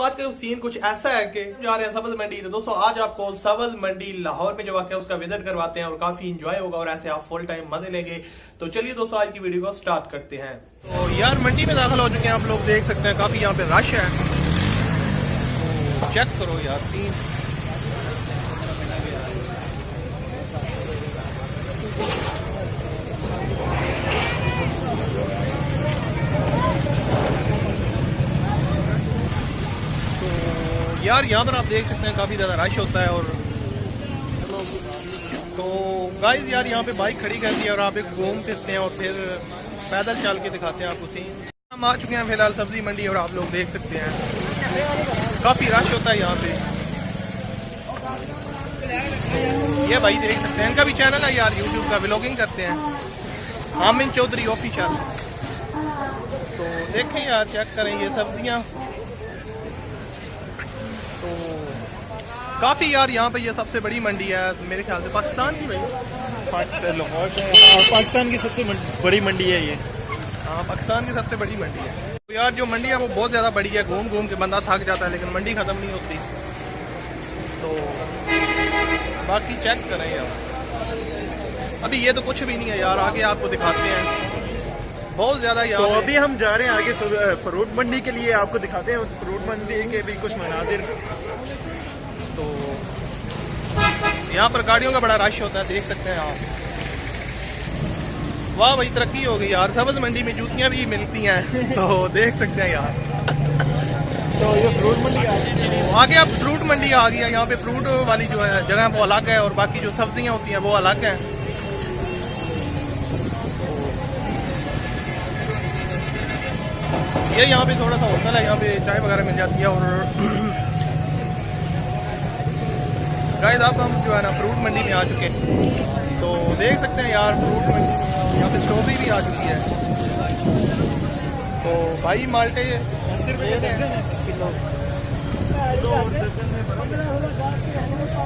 आज का सीन कुछ ऐसा है कि जा रहे हैं सब्ज मंडी। तो दोस्तों आज आपको सब्ज मंडी लाहौर में जो वाक़ है उसका विजिट करवाते हैं और काफी इंजॉय होगा और ऐसे आप फुल टाइम मजे लेंगे। तो चलिए दोस्तों आज की वीडियो को स्टार्ट करते हैं। तो यार मंडी में दाखिल हो चुके हैं, आप लोग देख सकते हैं काफी यहाँ पे रश है। तो चेक करो यार सीन। यार यहाँ पर आप देख सकते हैं काफ़ी ज़्यादा रश होता है। और तो गाइस यार यहाँ पे बाइक खड़ी करती है और आप एक घूम फिरते हैं और फिर पैदल चल के दिखाते हैं आपको सीन। हम आ चुके हैं फिलहाल सब्जी मंडी और आप लोग देख सकते हैं काफ़ी रश होता है यहाँ पे। ये भाई देख सकते हैं, इनका भी चैनल है यार यूट्यूब का, व्लॉगिंग करते हैं, आमिन चौधरी ऑफिशियल। तो देखें यार, चेक करें ये सब्जियाँ। तो काफ़ी यार यहाँ पे ये सबसे बड़ी मंडी है मेरे ख्याल से पाकिस्तान की। भाई पाकिस्तान की सबसे बड़ी मंडी है ये। हाँ, पाकिस्तान की सबसे बड़ी मंडी है। तो यार जो मंडी है वो बहुत ज़्यादा बड़ी है, घूम घूम के बंदा थक जाता है लेकिन मंडी ख़त्म नहीं होती। तो बाकी चेक करें यार, अभी ये तो कुछ भी नहीं है यार, आगे आपको दिखाते हैं बहुत ज़्यादा यार। तो अभी हम जा रहे हैं आगे फ्रूट मंडी के लिए, आपको दिखाते हैं फ्रूट मंडी के भी कुछ मनाजिर। तो यहाँ पर गाड़ियों का बड़ा रश होता है, देख सकते हैं आप। वाह भाई तरक्की हो गई यार, सब्ज मंडी में जूतियाँ भी मिलती हैं। तो देख सकते हैं यार। तो ये फ्रूट मंडी आगे अब फ्रूट मंडी आ गई है। यहाँ पे फ्रूट वाली जो है जगह वो अलग है और बाकी जो सब्जियाँ होती हैं वो अलग हैं। ये यहाँ पे थोड़ा सा होटल है, यहाँ पे चाय वगैरह मिल जाती है। और गाइस आप हम जो है ना फ्रूट मंडी में आ चुके हैं। तो देख सकते हैं यार फ्रूट मंडी में यहाँ पे स्ट्रॉबेरी भी आ चुकी है। तो भाई माल्टे 80 रुपये किलो,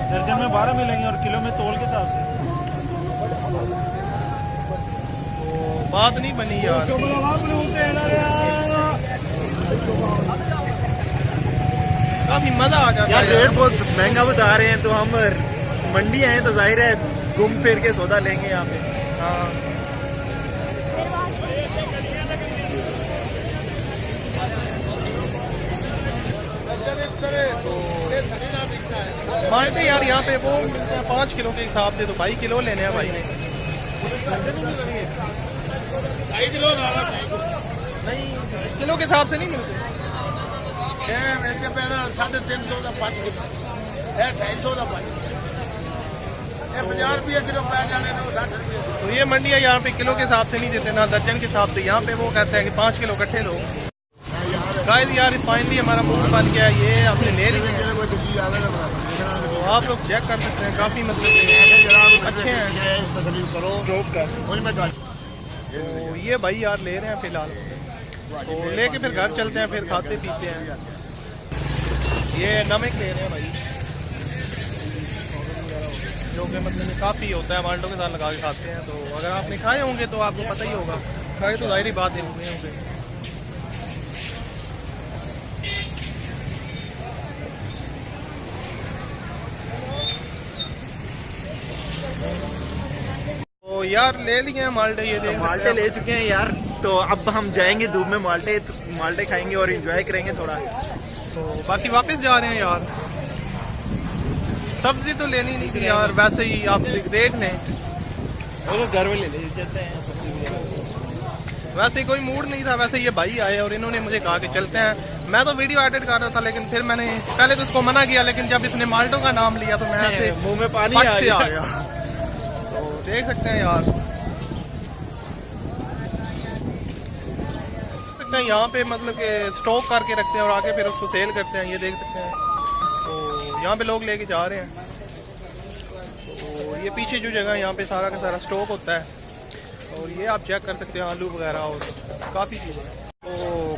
दर्जन में 12 मिलेंगे और किलो में तोल के हिसाब से। तो बात नहीं बनी यार, काफी मजा आ जाता है। रेट बहुत महंगा बता रहे हैं, तो हम मंडी आए तो जाहिर है घूम फिर के सौदा लेंगे यहाँ पे। हाँ माल्टे यार यहाँ पे वो मिलते हैं 5 किलो के हिसाब से। तो भाई किलो लेने हैं भाई ने, नहीं किलो के हिसाब से नहीं मिलते। 350 का 5 किलो है, 250 का 5 50 रुपये किलो पै जाने 60 रुपये। तो ये मंडी है यहाँ पे किलो के हिसाब से नहीं देते ना दर्जन के हिसाब से। यहाँ पे वो कहते हैं कि 5 किलो इकट्ठे लो। गाइस यार फाइनली हमारा मूड बन गया, ये हमने ले लिया है। तो आप लोग चेक कर सकते हैं, काफ़ी मतलब अच्छे हैं। तो ये भाई यार ले रहे हैं फिलहाल, तो लेके फिर घर चलते हैं, फिर खाते पीते हैं। ये नमक ले रहे हैं भाई, जो कि मतलब काफ़ी होता है, माल्टों के साथ लगा के खाते हैं। तो अगर आपने खाए होंगे तो आपको पता ही होगा, खाए तो जाहिर बात है हुए होंगे। तो यार ले लिए हैं माल्टे, ये माल्टे ले चुके हैं यार। तो अब हम जाएंगे धूप में माल्टे खाएंगे और एंजॉय करेंगे थोड़ा। तो बाकी वापस जा रहे हैं यार। सब्जी तो लेनी नहीं थी यार, वैसे ही आप देख लें, वो तो घर में ले जाते हैं। वैसे ही कोई मूड नहीं था। वैसे ये भाई आए और इन्होंने मुझे कहा कि चलते हैं। मैं तो वीडियो एडिट कर रहा था लेकिन फिर मैंने पहले तो उसको मना किया, लेकिन जब इसने माल्टों का नाम लिया तो मैं ऐसे मुंह में पानी आ गया। तो देख सकते हैं यार, यहाँ पे मतलब कि स्टॉक करके रखते हैं और आगे फिर उसको सेल करते हैं। ये देख सकते हैं, तो यहाँ पे लोग लेके जा रहे हैं। तो ये पीछे जो जगह यहाँ पे सारा का सारा स्टॉक होता है और ये आप चेक कर सकते हैं, आलू वगैरह और काफ़ी चीज़ें। तो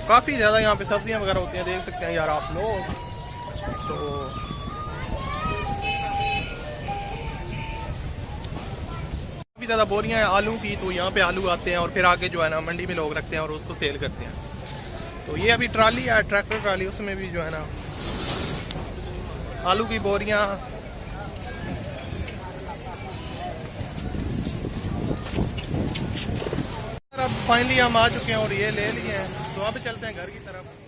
काफ़ी ज़्यादा यहाँ पे सब्जियाँ वगैरह होती हैं, देख सकते हैं यार आप लोग। तो काफ़ी ज़्यादा बोरियां हैं आलू की। तो यहाँ पे आलू आते हैं और फिर आगे जो है ना मंडी में लोग रखते हैं और उसको सेल करते हैं। तो ये अभी ट्राली है, ट्रैक्टर ट्राली, उसमें भी जो है ना आलू की बोरियां। अब फाइनली हम आ चुके हैं और ये ले लिए हैं, तो अब चलते हैं घर की तरफ।